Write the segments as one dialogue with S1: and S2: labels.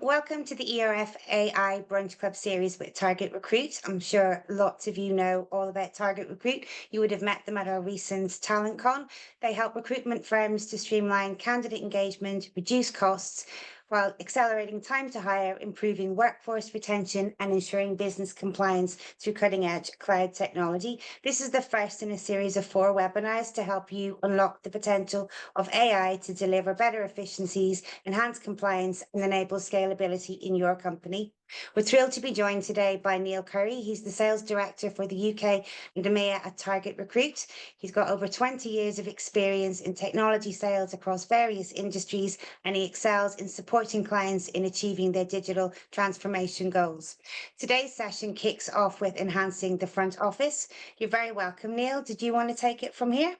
S1: Welcome to the ERF AI Brunch Club series with Target Recruit. I'm sure lots of you know all about Target Recruit. You would have met them at our recent Talent Con. They help recruitment firms to streamline candidate engagement, reduce costs, while accelerating time to hire, improving workforce retention, and ensuring business compliance through cutting edge cloud technology. This is the first in a series of 4 webinars to help you unlock the potential of AI to deliver better efficiencies, enhance compliance, and enable scalability in your company. We're thrilled to be joined today by Neil Curry. He's the sales director for the UK and EMEA at Target Recruit. He's got over 20 years of experience in technology sales across various industries, and he excels in supporting clients in achieving their digital transformation goals. Today's session kicks off with enhancing the front office. You're very welcome, Neil. Did you want to take it from here?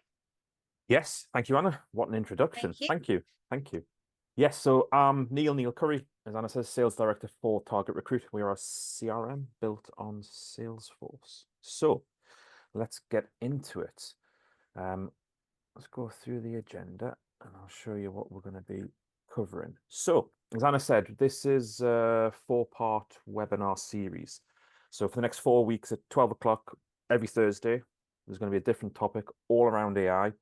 S2: Yes, thank you, Anna. What an introduction.
S1: Thank you.
S2: Thank you. Thank you. Yes, so Neil Curry, as Anna says, sales director for Target Recruit. We are a CRM built on Salesforce. So let's get into it. Let's go through the agenda and I'll show you what we're going to be covering. So, as Anna said, this is a 4-part webinar series. So for the next 4 weeks at 12 o'clock every Thursday, there's going to be a different topic all around AI,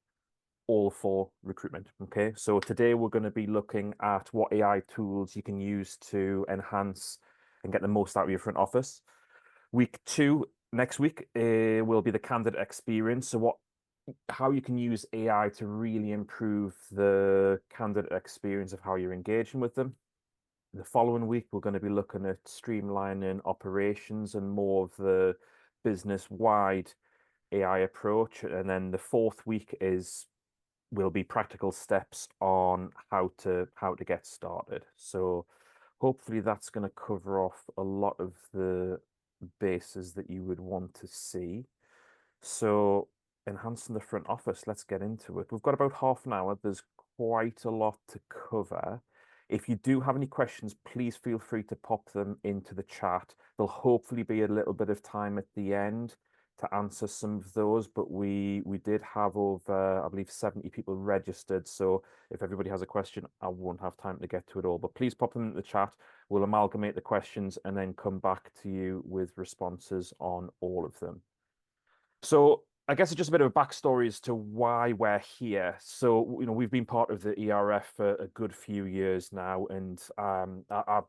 S2: all for recruitment. Okay, so today we're going to be looking at what AI tools you can use to enhance and get the most out of your front office. Week 2 next week will be the candidate experience. So how you can use AI to really improve the candidate experience of how you're engaging with them. The following week we're going to be looking at streamlining operations and more of the business-wide AI approach, and then the 4th week will be practical steps on how to get started. So hopefully that's going to cover off a lot of the bases that you would want to see. So enhancing the front office, let's get into it. We've got about half an hour. There's quite a lot to cover. If you do have any questions, please feel free to pop them into the chat. There'll hopefully be a little bit of time at the end to answer some of those, but we did have over, I believe, 70 people registered. So if everybody has a question, I won't have time to get to it all, but please pop them in the chat. We'll amalgamate the questions and then come back to you with responses on all of them. So I guess it's just a bit of a backstory as to why we're here. So, we've been part of the ERF for a good few years now, and I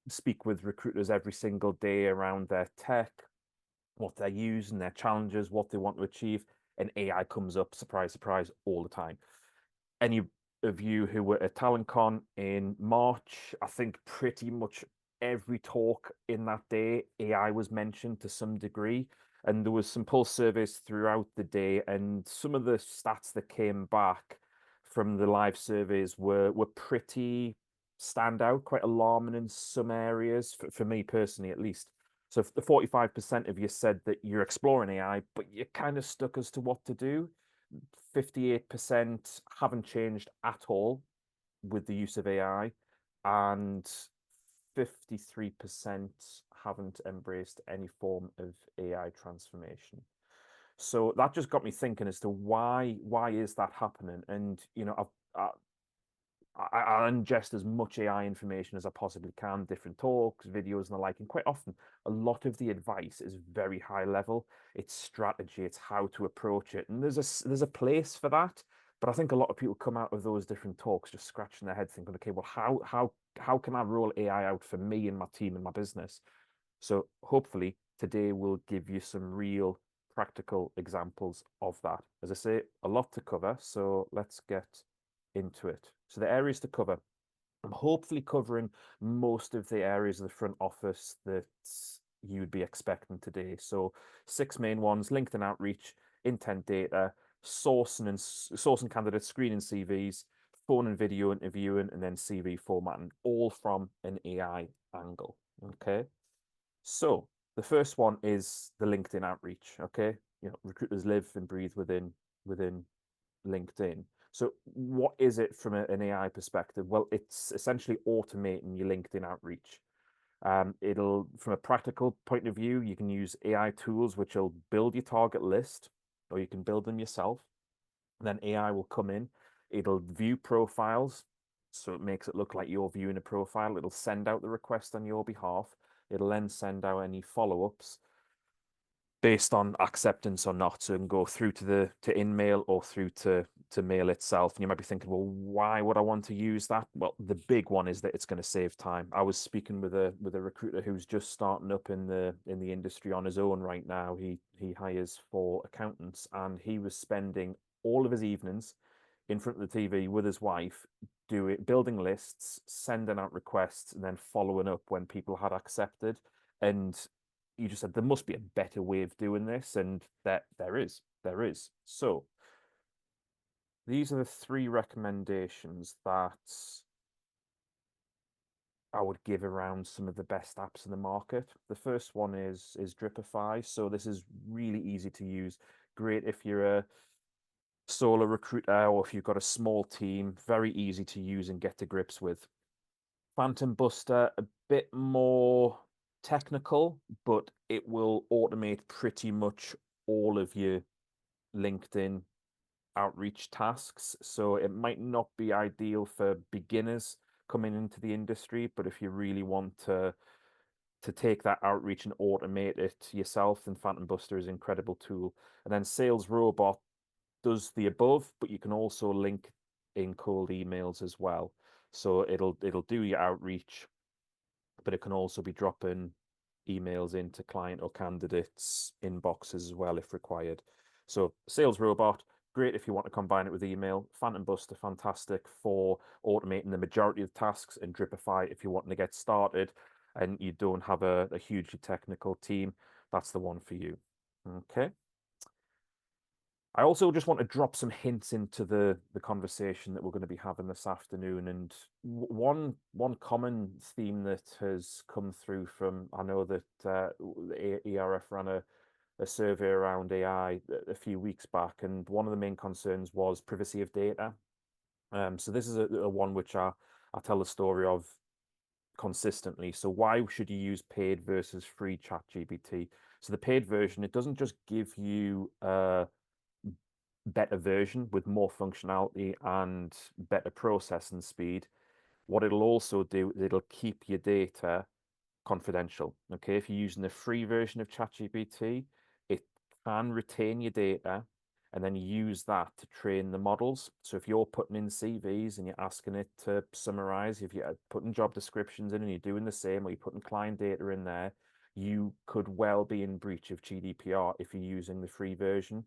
S2: speak with recruiters every single day around their tech, what they're using, their challenges, what they want to achieve, and AI comes up, surprise, surprise, all the time. Any of you who were at TalentCon in March, I think pretty much every talk in that day, AI was mentioned to some degree, and there was some pulse surveys throughout the day, and some of the stats that came back from the live surveys were pretty standout, quite alarming in some areas, for me personally at least. So the 45% of you said that you're exploring AI, but you're kind of stuck as to what to do. 58% haven't changed at all with the use of AI, and 53% haven't embraced any form of AI transformation. So that just got me thinking as to why is that happening? And I ingest as much AI information as I possibly can, different talks, videos, and the like. And quite often, a lot of the advice is very high level. It's strategy, it's how to approach it. And there's a place for that. But I think a lot of people come out of those different talks just scratching their head thinking, okay, well, how can I roll AI out for me and my team and my business? So hopefully today will give you some real practical examples of that. As I say, a lot to cover. So let's get into it. So the areas to cover, I'm hopefully covering most of the areas of the front office that you'd be expecting today. So 6 main ones: LinkedIn outreach, intent data, sourcing candidates, screening CVs, phone and video interviewing, and then CV formatting, all from an AI angle. Okay. So the first one is the LinkedIn outreach. Okay. Recruiters live and breathe within LinkedIn. So what is it from an AI perspective? Well, it's essentially automating your LinkedIn outreach. From a practical point of view, you can use AI tools which will build your target list, or you can build them yourself. And then AI will come in, it'll view profiles, So it makes it look like you're viewing a profile. It'll send out the request on your behalf. It'll then send out any follow-ups based on acceptance or not. So it can go through to InMail or through to mail itself. And you might be thinking, well, why would I want to use that? Well, the big one is that it's going to save time. I was speaking with a recruiter who's just starting up in the industry on his own right now. He hires for accountants, and he was spending all of his evenings in front of the TV with his wife, building lists, sending out requests, and then following up when people had accepted. And you just said there must be a better way of doing this, and that there is. So these are the 3 recommendations that I would give around some of the best apps in the market. The first one is Dripify. So this is really easy to use. Great if you're a solo recruiter or if you've got a small team. Very easy to use and get to grips with. Phantom Buster, a bit more technical, but it will automate pretty much all of your LinkedIn outreach tasks. So it might not be ideal for beginners coming into the industry, but if you really want to take that outreach and automate it yourself, then Phantom Buster is an incredible tool. And then Sales Robot does the above, but you can also link in cold emails as well. So it'll do your outreach, but it can also be dropping emails into client or candidates inboxes as well if required. So Sales Robot, great if you want to combine it with email. Phantom Buster, fantastic for automating the majority of tasks, and Dripify if you're wanting to get started and you don't have a hugely technical team, that's the one for you. Okay. I also just want to drop some hints into the conversation that we're going to be having this afternoon. And one common theme that has come through from, I know that the ERF ran a survey around AI a few weeks back, and one of the main concerns was privacy of data. So this is a one which I tell the story of consistently. So why should you use paid versus free ChatGPT? So the paid version, it doesn't just give you better version with more functionality and better processing speed. What it'll also do is it'll keep your data confidential. Okay, if you're using the free version of ChatGPT, it can retain your data and then use that to train the models. So if you're putting in CVs and you're asking it to summarize, if you're putting job descriptions in and you're doing the same, or you're putting client data in there, you could well be in breach of GDPR if you're using the free version.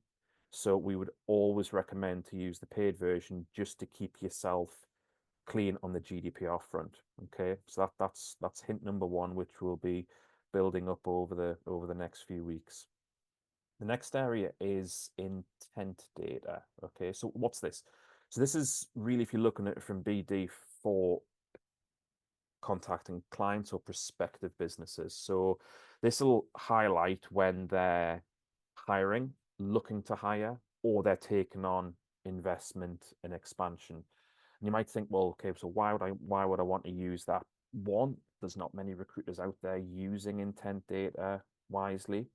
S2: So we would always recommend to use the paid version just to keep yourself clean on the GDPR front. Okay, so that's hint number 1, which we'll be building up over the next few weeks. The next area is intent data. Okay, so what's this? So this is really, if you're looking at it from BD for contacting clients or prospective businesses. So this will highlight when they're hiring, looking to hire, or they're taking on investment and expansion. And you might think, well, okay, so why would I want to use that? One, there's not many recruiters out there using intent data wisely.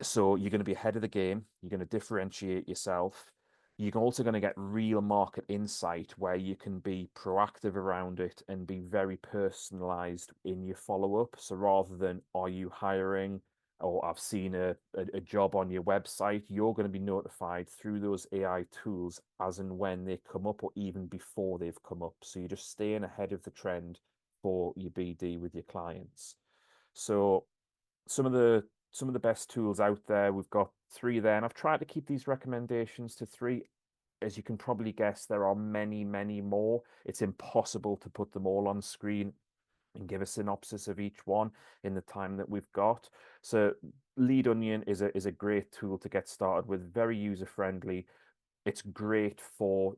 S2: So you're going to be ahead of the game. You're going to differentiate yourself. You're also going to get real market insight where you can be proactive around it and be very personalized in your follow-up. So rather than, are you hiring, or I've seen a job on your website, you're going to be notified through those AI tools as and when they come up, or even before they've come up. So you're just staying ahead of the trend for your BD with your clients. So some of the best tools out there, we've got 3 there, and I've tried to keep these recommendations to 3. As you can probably guess, there are many more. It's impossible to put them all on screen and give a synopsis of each one in the time that we've got. So Lead Onion is a great tool to get started with, very user friendly. It's great for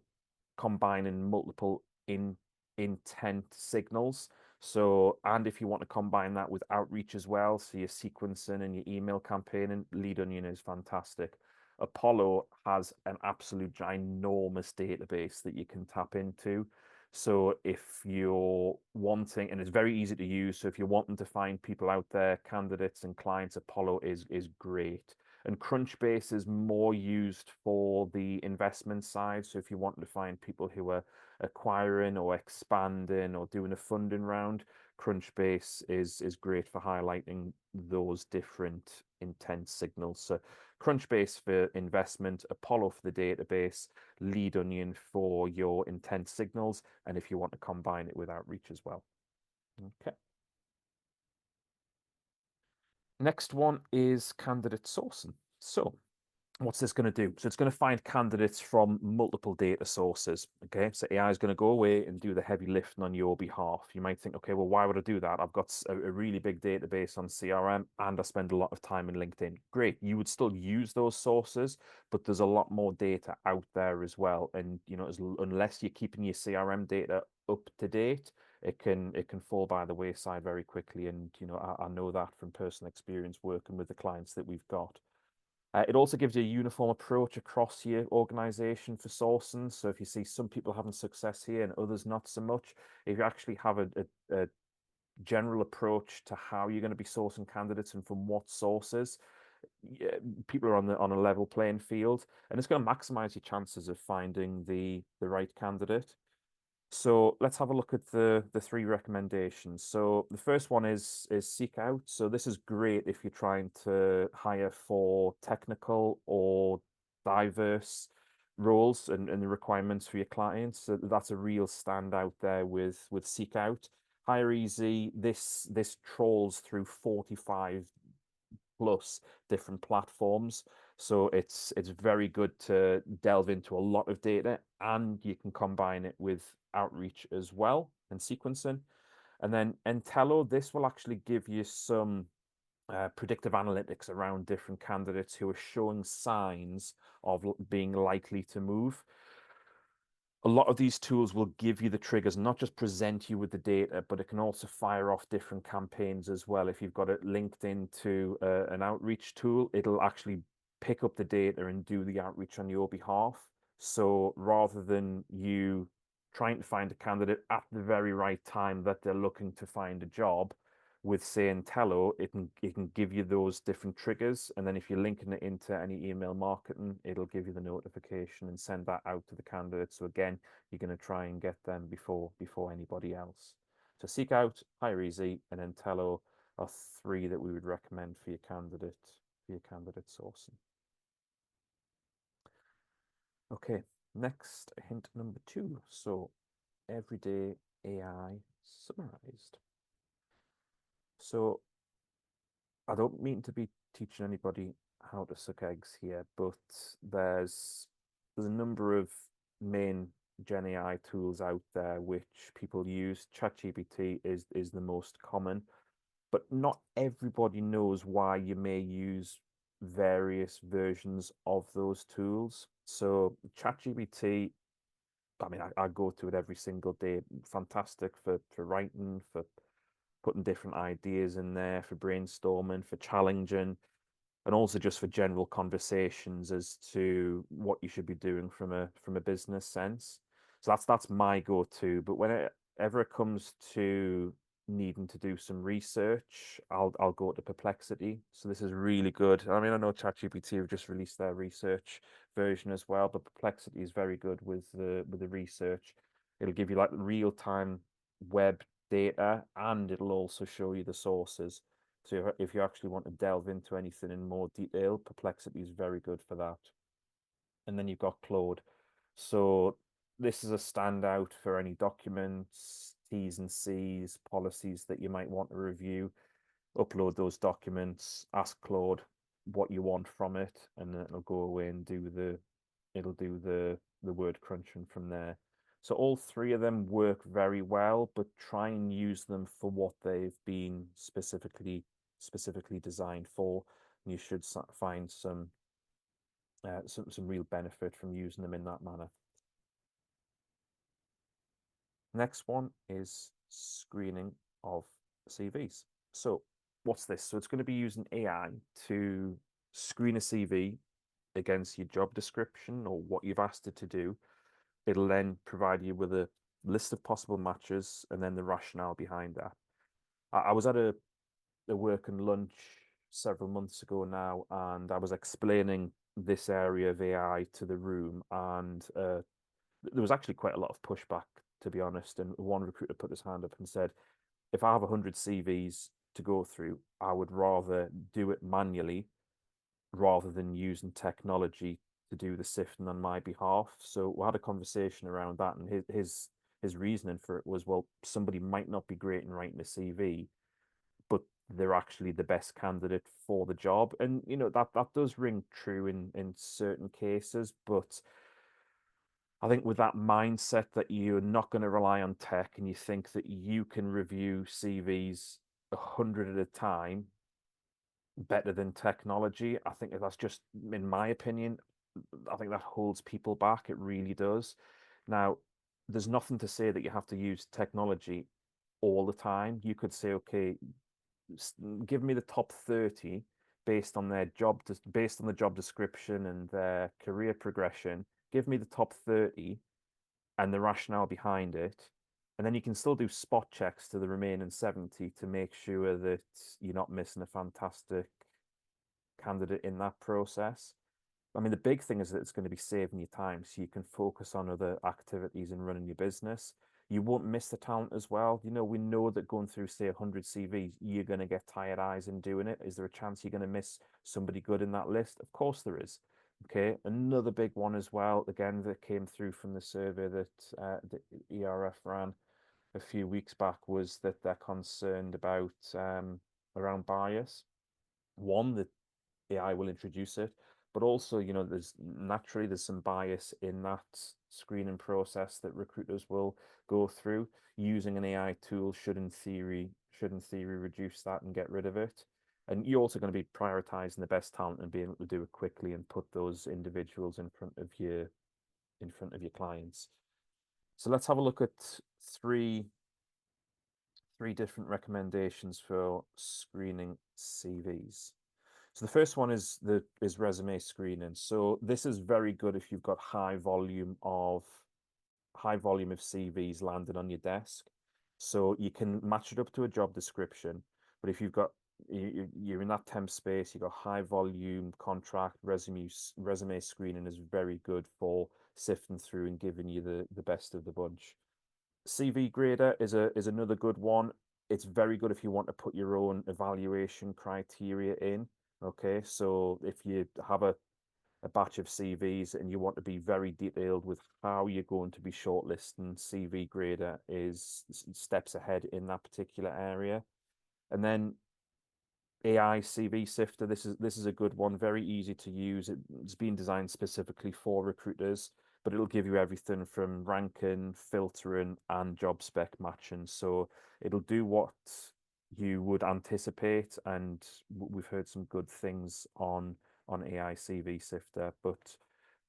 S2: combining multiple intent signals. So, and if you want to combine that with outreach as well, so your sequencing and your email campaigning, Lead Onion is fantastic. Apollo has an absolute ginormous database that you can tap into. So if you're wanting, and it's very easy to use, so if you're wanting to find people out there, candidates and clients, Apollo is great. And Crunchbase is more used for the investment side. So if you want to find people who are acquiring or expanding or doing a funding round, Crunchbase is great for highlighting those different intent signals. So Crunchbase for investment, Apollo for the database, Lead Onion for your intent signals, and if you want to combine it with outreach as well. Okay. Next one is candidate sourcing. So what's this going to do? So it's going to find candidates from multiple data sources. Okay, so AI is going to go away and do the heavy lifting on your behalf. You might think, okay, well, why would I do that? I've got a really big database on CRM and I spend a lot of time in LinkedIn. Great, you would still use those sources, but there's a lot more data out there as well. And unless you're keeping your CRM data up to date, it can fall by the wayside very quickly. And I know that from personal experience working with the clients that we've got. It also gives you a uniform approach across your organization for sourcing. So if you see some people having success here and others not so much, if you actually have a general approach to how you're going to be sourcing candidates and from what sources, people are on a level playing field, and it's going to maximize your chances of finding the right candidate. So let's have a look at the three recommendations. So the first one is seek out. So this is great if you're trying to hire for technical or diverse roles and the requirements for your clients. So that's a real standout there with seek out. Hire Easy, this trawls through 45 plus different platforms. So it's very good to delve into a lot of data, and you can combine it with outreach as well and sequencing. And then Entello, this will actually give you some predictive analytics around different candidates who are showing signs of being likely to move. A lot of these tools will give you the triggers, not just present you with the data, but it can also fire off different campaigns as well. If you've got it linked into an outreach tool, it'll actually pick up the data and do the outreach on your behalf. So rather than you trying to find a candidate at the very right time that they're looking to find a job, with say Intello, it can give you those different triggers, and then if you're linking it into any email marketing, it'll give you the notification and send that out to the candidate. So again, you're going to try and get them before anybody else. So seek out, hire easy, and Intello are three that we would recommend for your candidate sourcing. Okay, next hint number 2. So everyday AI summarized. So I don't mean to be teaching anybody how to suck eggs here, but there's a number of main Gen AI tools out there which people use. ChatGPT is the most common, but not everybody knows why you may use various versions of those tools. So ChatGPT, I mean, I go to it every single day. Fantastic for writing, for putting different ideas in there, for brainstorming, for challenging, and also just for general conversations as to what you should be doing from a business sense. So that's my go-to. But whenever it comes to needing to do some research, I'll go to Perplexity. So this is really good. I mean, I know ChatGPT have just released their research version as well, but Perplexity is very good with the research. It'll give you like real-time web data, and it'll also show you the sources. So if you actually want to delve into anything in more detail, Perplexity is very good for that. And then you've got Claude. So this is a standout for any documents, T's and C's, policies that you might want to review. Upload those documents, ask Claude what you want from it, and then it'll go away and do the word crunching from there. So all three of them work very well, but try and use them for what they've been specifically designed for. And you should find some real benefit from using them in that manner. Next one is screening of CVs. So what's this? So it's going to be using AI to screen a CV against your job description or what you've asked it to do. It'll then provide you with a list of possible matches and then the rationale behind that. I was at a work and lunch several months ago now, and I was explaining this area of AI to the room, and there was actually quite a lot of pushback, to be honest. And one recruiter put his hand up and said, if I have 100 CVs to go through, I would rather do it manually rather than using technology to do the sifting on my behalf. So we had a conversation around that, and his reasoning for it was, well, somebody might not be great in writing a CV, but they're actually the best candidate for the job. And that does ring true in certain cases, but I think with that mindset that you're not going to rely on tech and you think that you can review CVs 100 at a time better than technology, I think that's just, in my opinion, I think that holds people back. It really does. Now, there's nothing to say that you have to use technology all the time. You could say, okay, give me the top 30 based on their based on the job description and their career progression. Give me the top 30 and the rationale behind it. And then you can still do spot checks to the remaining 70 to make sure that you're not missing a fantastic candidate in that process. I mean, the big thing is that it's going to be saving you time so you can focus on other activities and running your business. You won't miss the talent as well. We know that going through, say, 100 CVs, you're going to get tired eyes in doing it. Is there a chance you're going to miss somebody good in that list? Of course there is. Okay, another big one as well, again, that came through from the survey that the ERF ran a few weeks back, was that they're concerned about around bias. One, that AI will introduce it, but also, there's some bias in that screening process that recruiters will go through. Using an AI tool should in theory reduce that and get rid of it. And you're also going to be prioritizing the best talent and being able to do it quickly and put those individuals in front of your clients. So let's have a look at three different recommendations for screening CVs. So the first one is resume screening. So this is very good if you've got high volume of CVs landing on your desk. So you can match it up to a job description, but if you're in that temp space, you've got high volume contract resume screening is very good for sifting through and giving you the best of the bunch. CV grader is another good one. It's very good if you want to put your own evaluation criteria in. Okay, so if you have a batch of CVs and you want to be very detailed with how you're going to be shortlisting, CV grader is steps ahead in that particular area. And then AI CV sifter, this is a good one, very easy to use. It's been designed specifically for recruiters, but it'll give you everything from ranking, filtering, and job spec matching. So it'll do what you would anticipate, and we've heard some good things on AI CV sifter. But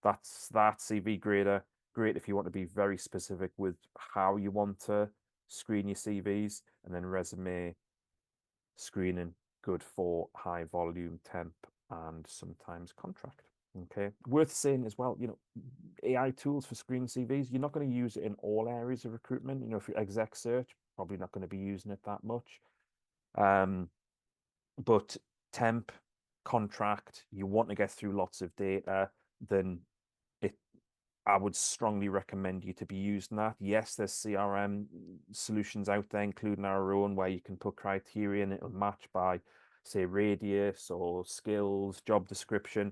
S2: that's that CV grader. Great if you want to be very specific with how you want to screen your CVs, and then resume screening, good for high volume temp and sometimes contract. Okay, worth saying as well, AI tools for screening CVs, you're not going to use it in all areas of recruitment. If you're exec search, probably not going to be using it that much. But temp, contract, you want to get through lots of data, then I would strongly recommend you to be using that. Yes, there's CRM solutions out there, including our own, where you can put criteria and it'll match by, say, radius or skills, job description.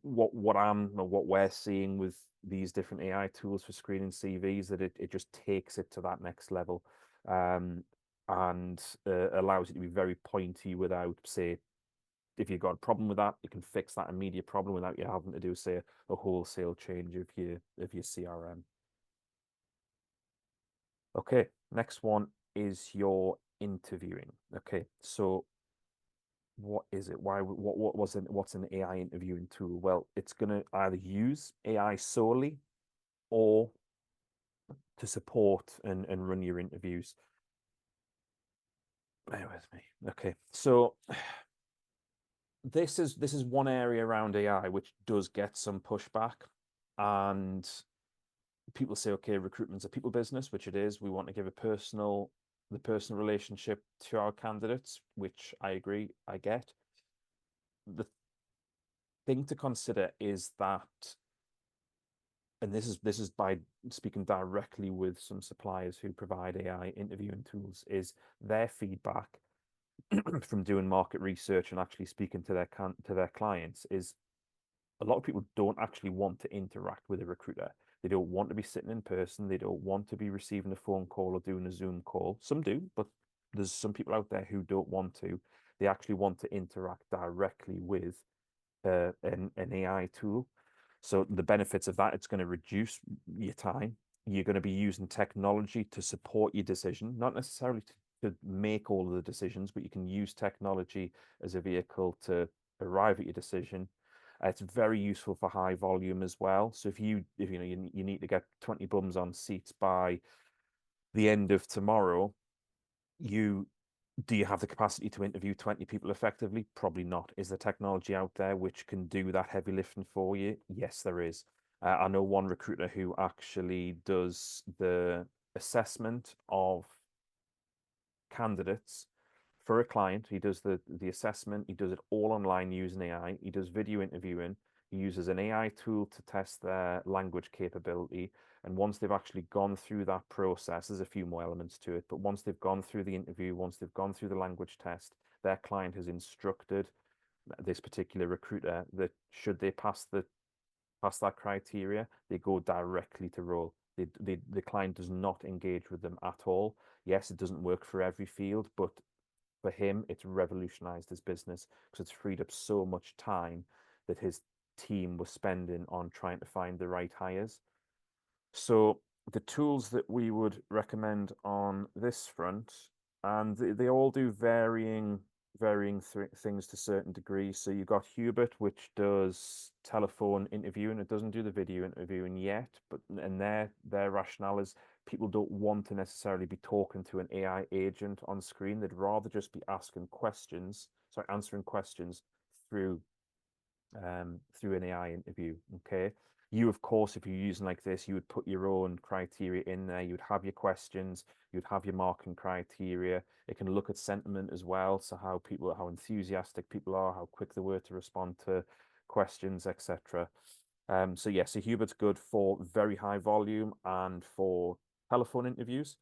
S2: What we're seeing with these different AI tools for screening CVs, that it just takes it to that next level, and allows it to be very pointy without, say, if you've got a problem with that, you can fix that immediate problem without you having to do, say, a wholesale change of your CRM. Okay, next one is your interviewing. Okay, so what is it? What's an AI interviewing tool? Well, it's gonna either use AI solely or to support and run your interviews. Bear with me. Okay, so this is one area around AI which does get some pushback, and people say, okay, recruitment's a people business, which it is. We want to give the personal relationship to our candidates, which I agree, I get. the thing to consider is that, and this is by speaking directly with some suppliers who provide AI interviewing tools, is their feedback from doing market research and actually speaking to their clients is a lot of people don't actually want to interact with a recruiter. They don't want to be sitting in person. They don't want to be receiving a phone call or doing a Zoom call. Some do, but there's some people out there who don't want to. They actually want to interact directly with an AI tool. So the benefits of that, it's going to reduce your time. You're going to be using technology to support your decision, not necessarily to make all of the decisions, but you can use technology as a vehicle to arrive at your decision. It's very useful for high volume as well. So if you know you need to get 20 bums on seats by the end of tomorrow, do you have the capacity to interview 20 people effectively? Probably not. Is there technology out there which can do that heavy lifting for you? Yes, there is. I know one recruiter who actually does the assessment of candidates for a client. He does the assessment. He does it all online using AI. He does video interviewing. He uses an AI tool to test their language capability. And once they've actually gone through that process, there's a few more elements to it, but once they've gone through the interview, once they've gone through the language test, their client has instructed this particular recruiter that should they pass that criteria, they go directly to role. The client does not engage with them at all. Yes, it doesn't work for every field, but for him, it's revolutionized his business because it's freed up so much time that his team was spending on trying to find the right hires. So the tools that we would recommend on this front, and they all do varying things to certain degrees. So you've got Hubert, which does telephone interviewing. It doesn't do the video interviewing yet, but and their rationale is people don't want to necessarily be talking to an AI agent on screen. They'd rather just be answering questions through through an AI interview. Okay. You, of course, if you're using like this, you would put your own criteria in there. You would have your questions, you'd have your marking criteria. It can look at sentiment as well. So how enthusiastic people are, how quick they were to respond to questions, etc. So yeah, so Hubert's good for very high volume and for telephone interviews.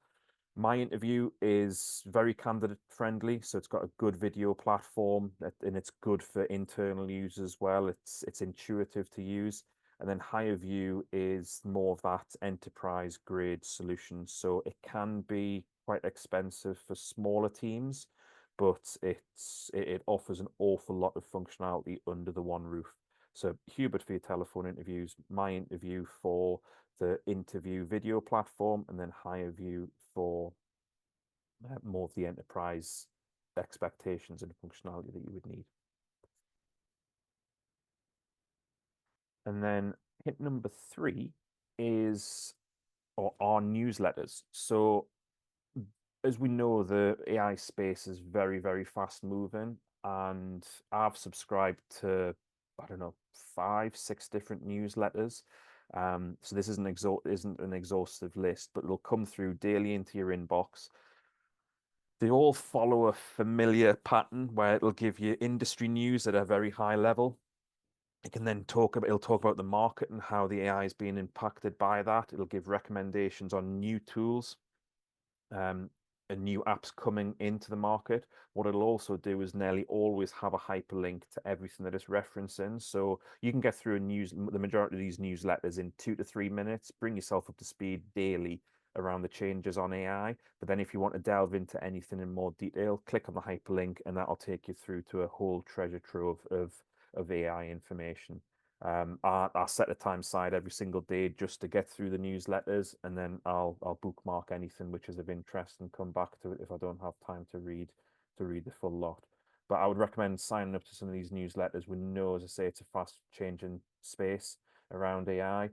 S2: My interview is very candidate friendly, so it's got a good video platform and it's good for internal use as well. It's intuitive to use. And then Higher View is more of that enterprise grade solution. So it can be quite expensive for smaller teams, but it offers an awful lot of functionality under the one roof. So Hubert for your telephone interviews, my interview for the interview video platform, and then Higher View for more of the enterprise expectations and functionality that you would need. And then hit number 3 is or are newsletters. So as we know, the AI space is very, very fast moving, and I've subscribed to, I don't know, 5, 6 different newsletters. So this isn't an exhaustive list, but it'll come through daily into your inbox. They all follow a familiar pattern where it'll give you industry news at a very high level. It'll talk about the market and how the AI is being impacted by that. It'll give recommendations on new tools and new apps coming into the market. What it'll also do is nearly always have a hyperlink to everything that it's referencing. So you can get through the majority of these newsletters in 2 to 3 minutes, bring yourself up to speed daily around the changes on AI. But then if you want to delve into anything in more detail, click on the hyperlink and that'll take you through to a whole treasure trove of AI information. I set a time aside every single day just to get through the newsletters, and then I'll bookmark anything which is of interest and come back to it if I don't have time to read the full lot. But I would recommend signing up to some of these newsletters. We know, as I say, it's a fast changing space around AI.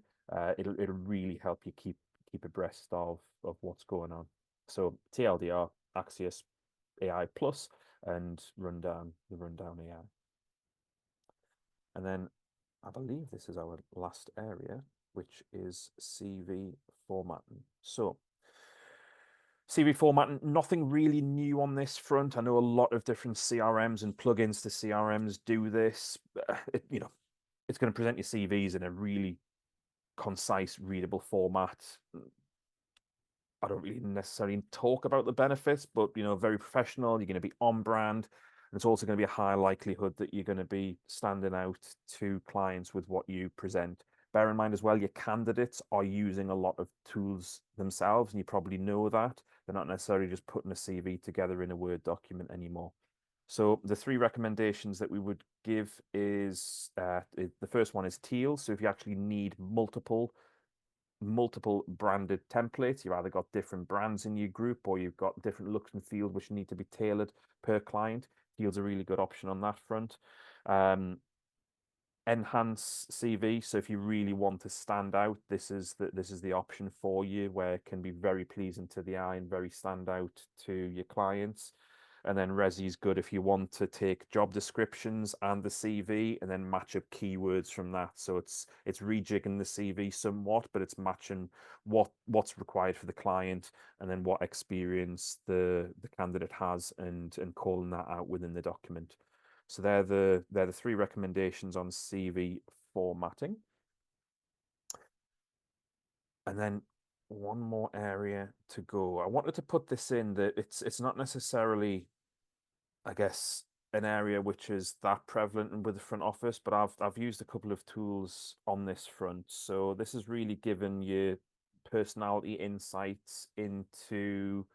S2: It'll really help you keep abreast of what's going on. So TLDR, Axios, AI Plus, and Rundown AI. And then I believe this is our last area, which is CV formatting. So CV formatting, nothing really new on this front. I know a lot of different CRMs and plugins to CRMs do this. It's going to present your CVs in a really concise, readable format. I don't really necessarily talk about the benefits, but very professional. You're going to be on brand. And it's also going to be a high likelihood that you're going to be standing out to clients with what you present. Bear in mind as well, your candidates are using a lot of tools themselves, and you probably know that. They're not necessarily just putting a CV together in a Word document anymore. So the three recommendations that we would give is the first one is teal. So if you actually need multiple branded templates, you've either got different brands in your group or you've got different looks and feels which need to be tailored per client. Teal's a really good option on that front. Enhance CV. So if you really want to stand out, this is the option for you, where it can be very pleasing to the eye and very stand out to your clients. And then Resi is good if you want to take job descriptions and the CV and then match up keywords from that. So it's rejigging the CV somewhat, but it's matching what's required for the client and then what experience the candidate has and calling that out within the document. So they're the three recommendations on CV formatting. And then one more area to go. I wanted to put this in that it's not necessarily, I guess, an area which is that prevalent with the front office, but I've used a couple of tools on this front. So this has really given you personality insights into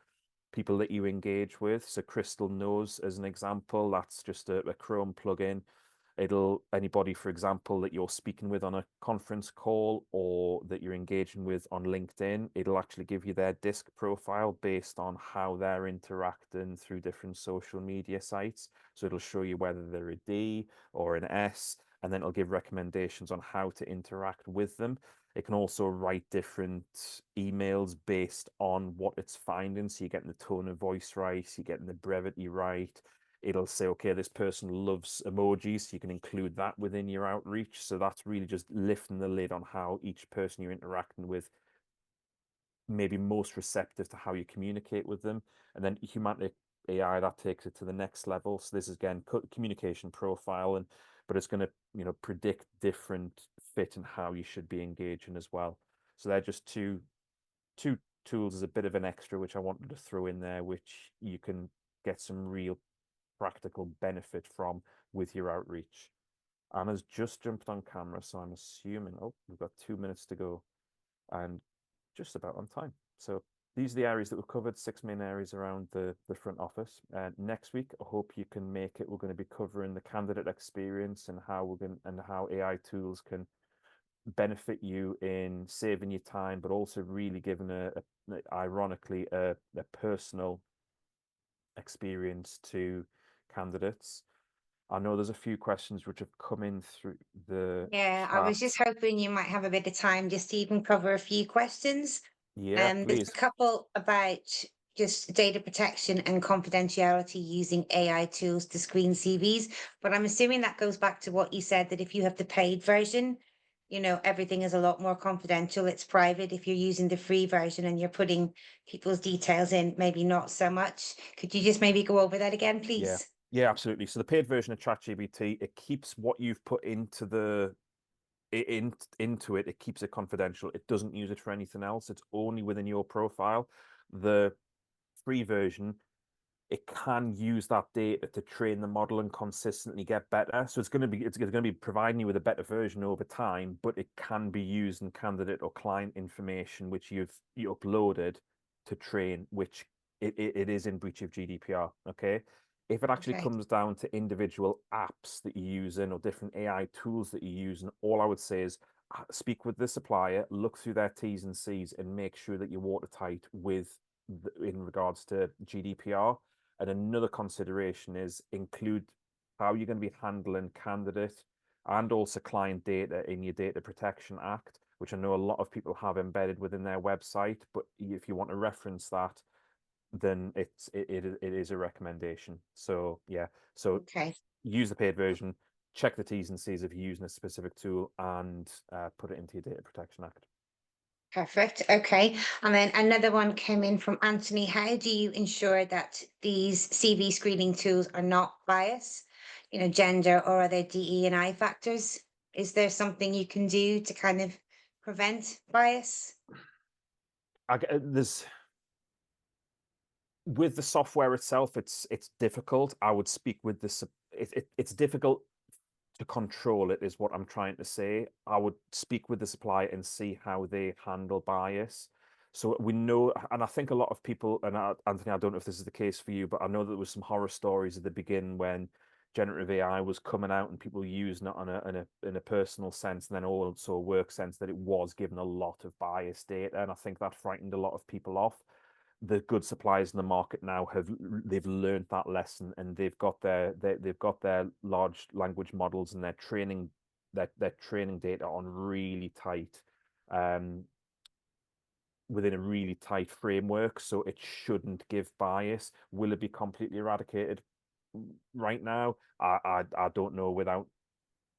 S2: people that you engage with. So Crystal Knows, as an example, that's just a Chrome plugin. Anybody, for example, that you're speaking with on a conference call or that you're engaging with on LinkedIn, it'll actually give you their disc profile based on how they're interacting through different social media sites. So it'll show you whether they're a D or an S, and then it'll give recommendations on how to interact with them. It can also write different emails based on what it's finding. So you're getting the tone of voice right, you're getting the brevity right. It'll say, okay, this person loves emojis, so you can include that within your outreach. So that's really just lifting the lid on how each person you're interacting with maybe most receptive to how you communicate with them. And then Humantic AI, that takes it to the next level. So this is again communication profile, but it's going to predict different fit and how you should be engaging as well. So they're just two tools as a bit of an extra, which I wanted to throw in there, which you can get some real practical benefit from with your outreach. Anna's just jumped on camera, so I'm assuming, oh, we've got 2 minutes to go and just about on time. So these are the areas that we've covered, 6 main areas around the front office. Next week, I hope you can make it. We're going to be covering the candidate experience and how AI tools can benefit you in saving your time, but also really giving ironically a personal experience to candidates. I know there's a few questions which have come in through the
S1: Yeah, I
S2: chat.
S1: was just hoping you might have a bit of time just to even cover a few questions.
S2: Yeah,
S1: There's a
S2: please.
S1: couple about just data protection and confidentiality using AI tools to screen CVs, but I'm assuming that goes back to what you said, that if you have the paid version, everything is a lot more confidential. It's private. If you're using the free version and you're putting people's details in, maybe not so much. Could you just maybe go over that again,
S2: Yeah.
S1: please?
S2: Yeah, absolutely. So the paid version of ChatGPT, it keeps what you've put into it keeps it confidential. It doesn't use it for anything else. It's only within your profile. The free version, it can use that data to train the model and consistently get better. So it's going to be providing you with a better version over time, but it can be used in candidate or client information which you uploaded to train, which it is in breach of GDPR. Okay. If it actually
S1: Okay.
S2: comes down to individual apps that you're using or different AI tools that you're using, all I would say is speak with the supplier, look through their T's and C's, and make sure that you're watertight in regards to GDPR. And another consideration is include how you're going to be handling candidate and also client data in your Data Protection Act, which I know a lot of people have embedded within their website. But if you want to reference that, then it is a recommendation. So yeah, so
S1: Okay.
S2: use the paid version, check the T's and C's if you're using a specific tool, and put it into your Data Protection Act.
S1: Perfect. Okay. And then another one came in from Anthony. How do you ensure that these CV screening tools are not biased, gender or other DE and I factors? Is there something you can do to kind of prevent bias?
S2: There's with the software itself, it's difficult. I would speak with this. It's difficult to control it, is what I'm trying to say. I would speak with the supplier and see how they handle bias. So we know, and I think a lot of people, and Anthony, I don't know if this is the case for you, but I know there was some horror stories at the beginning when generative AI was coming out and people using it on in a personal sense, and then also a work sense, that it was given a lot of biased data, and I think that frightened a lot of people off. The good suppliers in the market now they've learned that lesson, and they've got their large language models and their training data on really tight, um within a really tight framework, so it shouldn't give bias. Will it be completely eradicated right now? I don't know without,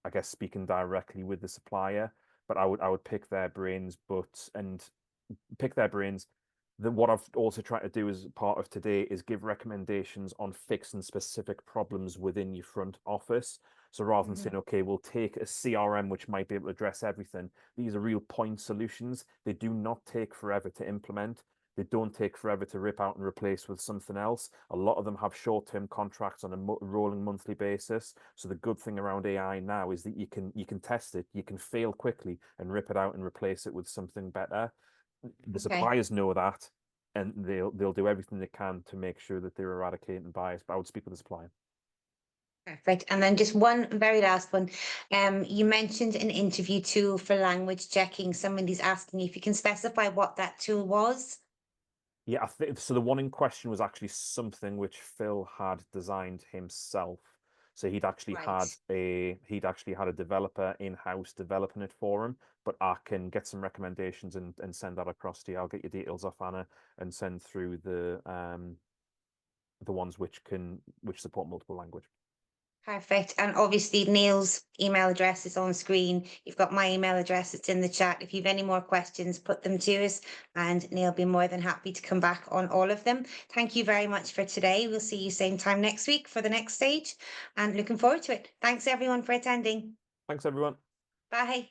S2: I guess, speaking directly with the supplier, but I would pick their brains, pick their brains. What I've also tried to do as part of today is give recommendations on fixing specific problems within your front office. So rather than saying, okay, we'll take a CRM which might be able to address everything, these are real point solutions. They do not take forever to implement. They don't take forever to rip out and replace with something else. A lot of them have short-term contracts on a rolling monthly basis. So the good thing around AI now is that you can test it, you can fail quickly and rip it out and replace it with something better. The
S1: Okay.
S2: suppliers know that, and they'll do everything they can to make sure that they're eradicating bias. But I would speak with the supplier.
S1: Perfect. And then just one very last one. You mentioned an interview tool for language checking. Somebody's asking if you can specify what that tool was.
S2: Yeah, I think so. The one in question was actually something which Phil had designed himself. So
S1: Right.
S2: he'd actually had a developer in-house developing it for him. But I can get some recommendations and send that across to you. I'll get your details off Anna and send through the ones which support multiple language.
S1: Perfect. And obviously, Neil's email address is on screen. You've got my email address, it's in the chat. If you've any more questions, put them to us, and Neil will be more than happy to come back on all of them. Thank you very much for today. We'll see you same time next week for the next stage, and looking forward to it. Thanks, everyone, for attending.
S2: Thanks, everyone.
S1: Bye.